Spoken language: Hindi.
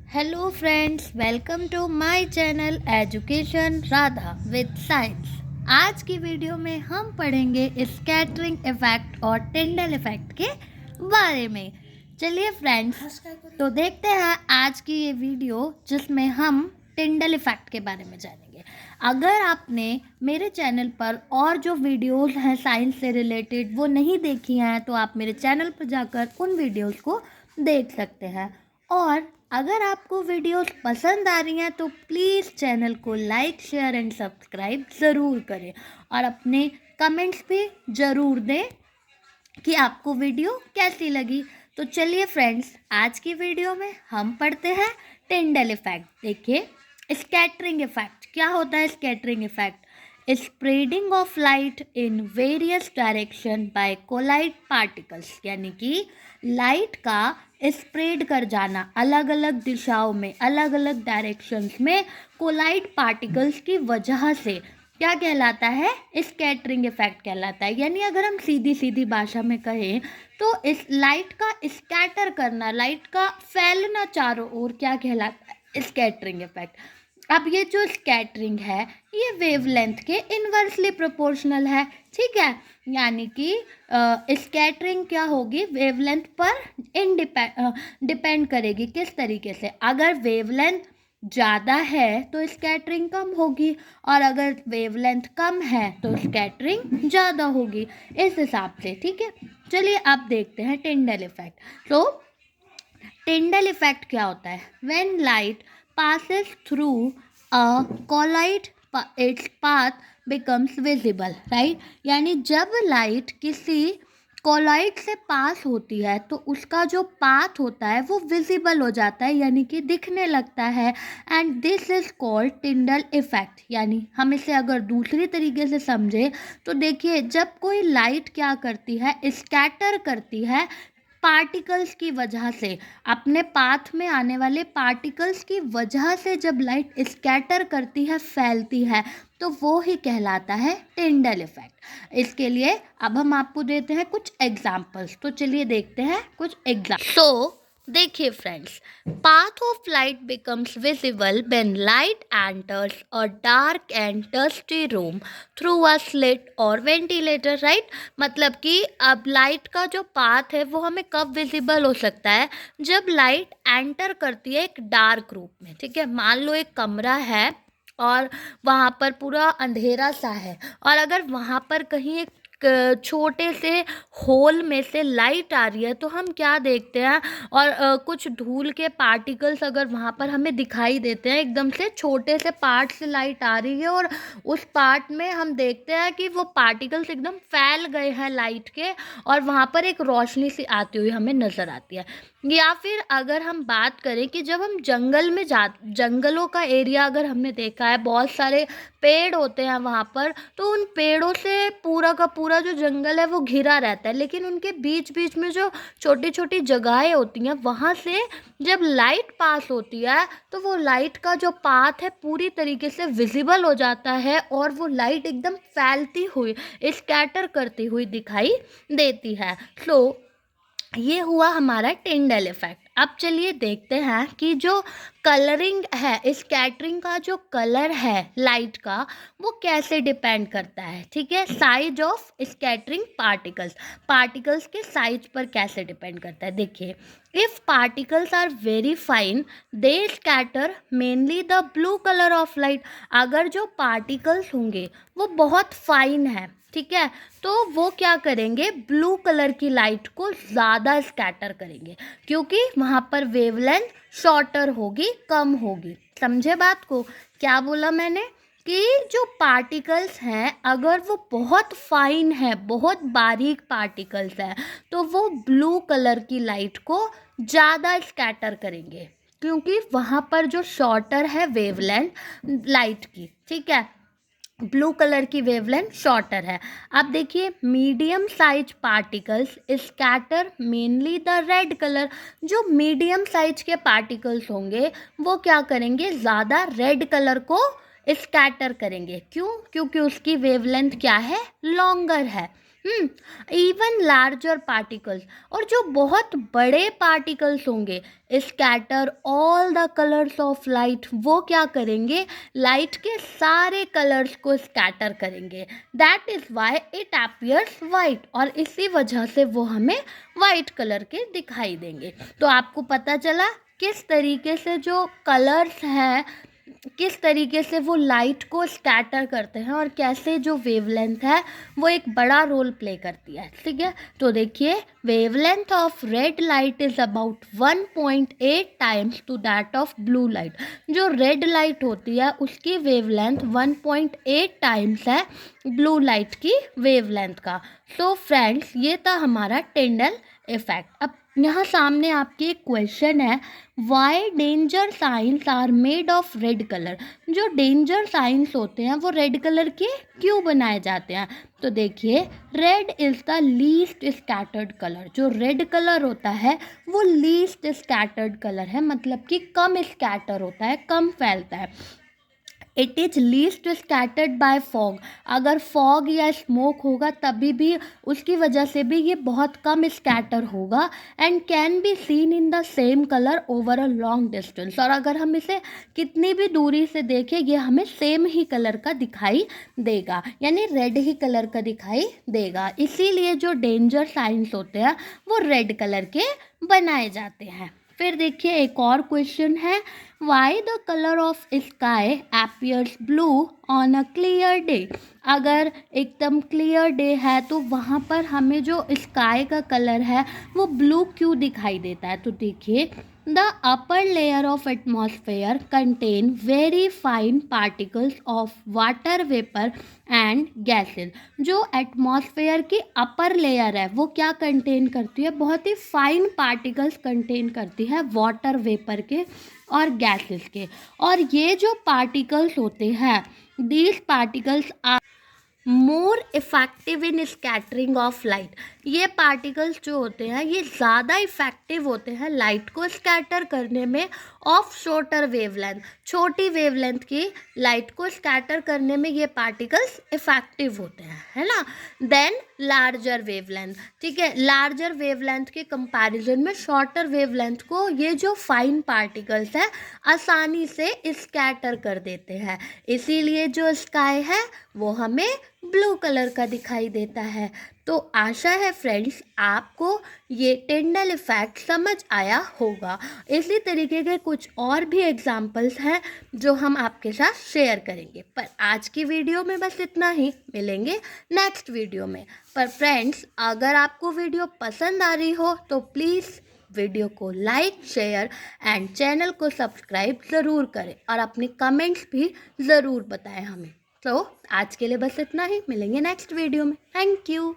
Hello friends, welcome to my channel education Radha with science. आज की वीडियो में हम पढ़ेंगे स्कैटरिंग इफेक्ट और टिंडल इफेक्ट के बारे में। चलिए फ्रेंड्स, तो देखते हैं आज की ये वीडियो जिसमें हम टिंडल इफेक्ट के बारे में जानेंगे। अगर आपने मेरे चैनल पर और जो वीडियोस हैं साइंस से रिलेटेड वो नहीं देखी हैं तो आप मेरे चैनल पर जाकर उन वीडियोस को देख सकते हैं। और अगर आपको वीडियोस पसंद आ रही हैं तो प्लीज़ चैनल को लाइक, शेयर एंड सब्सक्राइब ज़रूर करें और अपने कमेंट्स भी ज़रूर दें कि आपको वीडियो कैसी लगी। तो चलिए फ्रेंड्स, आज की वीडियो में हम पढ़ते हैं टिंडल इफेक्ट। देखिए, स्कैटरिंग इफेक्ट क्या होता है। Scattering effect spreading of light in various direction by colloid particles, यानी कि लाइट का स्प्रेड कर जाना अलग अलग दिशाओं में, अलग अलग डायरेक्शंस में कोलाइड पार्टिकल्स की वजह से क्या कहलाता है, स्कैटरिंग इफेक्ट कहलाता है। यानी अगर हम सीधी सीधी भाषा में कहें तो इस लाइट का स्कैटर करना, लाइट का फैलना चारों ओर क्या कहलाता है, स्कैटरिंग इफेक्ट। अब ये जो स्कैटरिंग है ये वेवलेंथ के इन्वर्सली प्रोपोर्शनल है, ठीक है। यानी कि स्कैटरिंग क्या होगी, वेवलेंथ पर डिपेंड करेगी। किस तरीके से, अगर वेवलेंथ ज़्यादा है तो स्कैटरिंग कम होगी और अगर वेवलेंथ कम है तो स्कैटरिंग ज़्यादा होगी, इस हिसाब से, ठीक है। चलिए अब देखते हैं टिंडल इफेक्ट। तो टिंडल इफेक्ट क्या होता है, when light passes through a colloid, its path becomes visible, right। यानी जब लाइट किसी कोलॉइड से पास होती है तो उसका जो पाथ होता है वो विजिबल हो जाता है, यानी कि दिखने लगता है। And this is called Tyndall effect. यानी हम इसे अगर दूसरी तरीके से समझे तो देखिए, जब कोई लाइट क्या करती है, स्कैटर करती है पार्टिकल्स की वजह से, अपने पाथ में आने वाले पार्टिकल्स की वजह से जब लाइट स्कैटर करती है, फैलती है, तो वो ही कहलाता है टिंडल इफेक्ट। इसके लिए अब हम आपको देते हैं कुछ एग्जांपल्स। तो चलिए देखते हैं कुछ एग्जाम्पल। तो देखिए friends, path of light becomes visible when light enters a dark and dusty room through a slit और वेंटिलेटर, राइट। मतलब कि अब लाइट का जो पाथ है वो हमें कब विजिबल हो सकता है, जब लाइट एंटर करती है एक डार्क रूम में, ठीक है। मान लो एक कमरा है और वहाँ पर पूरा अंधेरा सा है और अगर वहाँ पर कहीं एक छोटे से होल में से लाइट आ रही है तो हम क्या देखते हैं, और कुछ धूल के पार्टिकल्स अगर वहाँ पर हमें दिखाई देते हैं, एकदम से छोटे से पार्ट से लाइट आ रही है और उस पार्ट में हम देखते हैं कि वो पार्टिकल्स एकदम फैल गए हैं लाइट के और वहाँ पर एक रोशनी सी आती हुई हमें नज़र आती है। या फिर अगर हम बात करें कि जब हम जंगल में जंगलों का एरिया अगर हमने देखा है, बहुत सारे पेड़ होते हैं वहाँ पर, तो उन पेड़ों से पूरा का पूरा जो जंगल है वो घिरा रहता है, लेकिन उनके बीच बीच में जो छोटी छोटी जगहें होती हैं वहाँ से जब लाइट पास होती है तो वो लाइट का जो पाथ है पूरी तरीके से विजिबल हो जाता है और वो लाइट एकदम फैलती हुई, स्कैटर करती हुई दिखाई देती है। सो ये हुआ हमारा टिंडल इफेक्ट। अब चलिए देखते हैं कि जो कलरिंग है, स्कैटरिंग का जो कलर है लाइट का, वो कैसे डिपेंड करता है, ठीक है। साइज ऑफ स्कैटरिंग पार्टिकल्स के साइज पर कैसे डिपेंड करता है। देखिए, if particles are very fine they scatter mainly the blue colour of light. अगर जो पार्टिकल्स होंगे वो बहुत फाइन है, ठीक है, तो वो क्या करेंगे, ब्लू कलर की लाइट को ज़्यादा स्कैटर करेंगे क्योंकि वहाँ पर वेवलेंथ शॉर्टर होगी, कम होगी। समझे बात को, क्या बोला मैंने कि जो पार्टिकल्स हैं अगर वो बहुत फाइन है, बहुत बारीक पार्टिकल्स हैं, तो वो ब्लू कलर की लाइट को ज़्यादा स्कैटर करेंगे क्योंकि वहाँ पर जो शॉर्टर है वेवलेंथ लाइट की, ठीक है, ब्लू कलर की वेवलेंथ शॉर्टर है। अब देखिए, medium size particles scatter mainly the red colour. जो मीडियम साइज के पार्टिकल्स होंगे वो क्या करेंगे, ज़्यादा रेड कलर को स्कैटर करेंगे। क्यों, क्योंकि उसकी वेवलेंथ क्या है, लॉन्गर है, इवन लार्जर पार्टिकल्स, और जो बहुत बड़े पार्टिकल्स होंगे, scatter all the colours of light, वो क्या करेंगे, लाइट के सारे कलर्स को स्कैटर करेंगे। That is why it appears white, और इसी वजह से वो हमें वाइट कलर के दिखाई देंगे। तो आपको पता चला किस तरीके से जो कलर्स हैं, किस तरीके से वो लाइट को स्कैटर करते हैं, और कैसे जो वेवलेंथ है वो एक बड़ा रोल प्ले करती है। ठीक है, तो देखिए, wavelength of red light is about 1.8 times to that of blue light. जो रेड लाइट होती है उसकी वेवलेंथ 1.8 टाइम्स है ब्लू लाइट की वेवलेंथ का। सो फ्रेंड्स, ये था हमारा टिंडल इफेक्ट। अब यहाँ सामने आपके एक क्वेश्चन है, why danger signs are made of red colour. जो डेंजर साइंस होते हैं वो रेड कलर के क्यों बनाए जाते हैं? तो देखिए, red is the least scattered colour. जो रेड कलर होता है वो लीस्ट स्कैटर्ड कलर है, मतलब कि कम स्कैटर होता है, कम फैलता है। It is least scattered by fog. अगर फॉग या स्मोक होगा तभी भी, उसकी वजह से भी ये बहुत कम स्कैटर होगा। And can be seen in the same colour over a long distance. और अगर हम इसे कितनी भी दूरी से देखें, ये हमें सेम ही कलर का दिखाई देगा, यानी रेड ही कलर का दिखाई देगा। इसीलिए जो डेंजर साइंस होते हैं वो रेड कलर के बनाए जाते हैं। फिर देखिए, एक और क्वेश्चन है, why the colour of sky appears blue on a clear day. अगर एकदम क्लियर डे है तो वहाँ पर हमें जो स्काई का कलर है वो ब्लू क्यों दिखाई देता है? तो देखिए, the upper layer of atmosphere contain very fine particles of water vapour and gases. जो एटमॉस्फेयर की अपर लेयर है वो क्या कंटेन करती है? बहुत ही फाइन पार्टिकल्स कंटेन करती है वाटर वेपर के और गैसेस के। और ये जो पार्टिकल्स होते हैं, these particles are more effective in scattering of light. ये पार्टिकल्स जो होते हैं ये ज़्यादा इफ़ेक्टिव होते हैं लाइट को स्कैटर करने में ऑफ शॉर्टर वेवलेंथ। छोटी वेवलेंथ की लाइट को स्कैटर करने में ये पार्टिकल्स इफ़ेक्टिव होते हैं, है ना, देन लार्जर वेवलेंथ। ठीक है, लार्जर वेवलेंथ के कंपैरिजन में शॉर्टर वेवलेंथ को ये जो फाइन पार्टिकल्स हैं आसानी से स्कैटर कर देते हैं। इसीलिए जो स्काई है वो हमें ब्लू कलर का दिखाई देता है। तो आशा है फ्रेंड्स आपको ये टिंडल इफेक्ट समझ आया होगा। इसी तरीके के कुछ और भी एग्जाम्पल्स हैं जो हम आपके साथ शेयर करेंगे, पर आज की वीडियो में बस इतना ही। मिलेंगे नेक्स्ट वीडियो में। पर फ्रेंड्स, अगर आपको वीडियो पसंद आ रही हो तो प्लीज़ वीडियो को लाइक, शेयर एंड चैनल को सब्सक्राइब ज़रूर करें, और अपने कमेंट्स भी ज़रूर बताएं हमें। तो आज के लिए बस इतना ही। मिलेंगे नेक्स्ट वीडियो में। Thank you.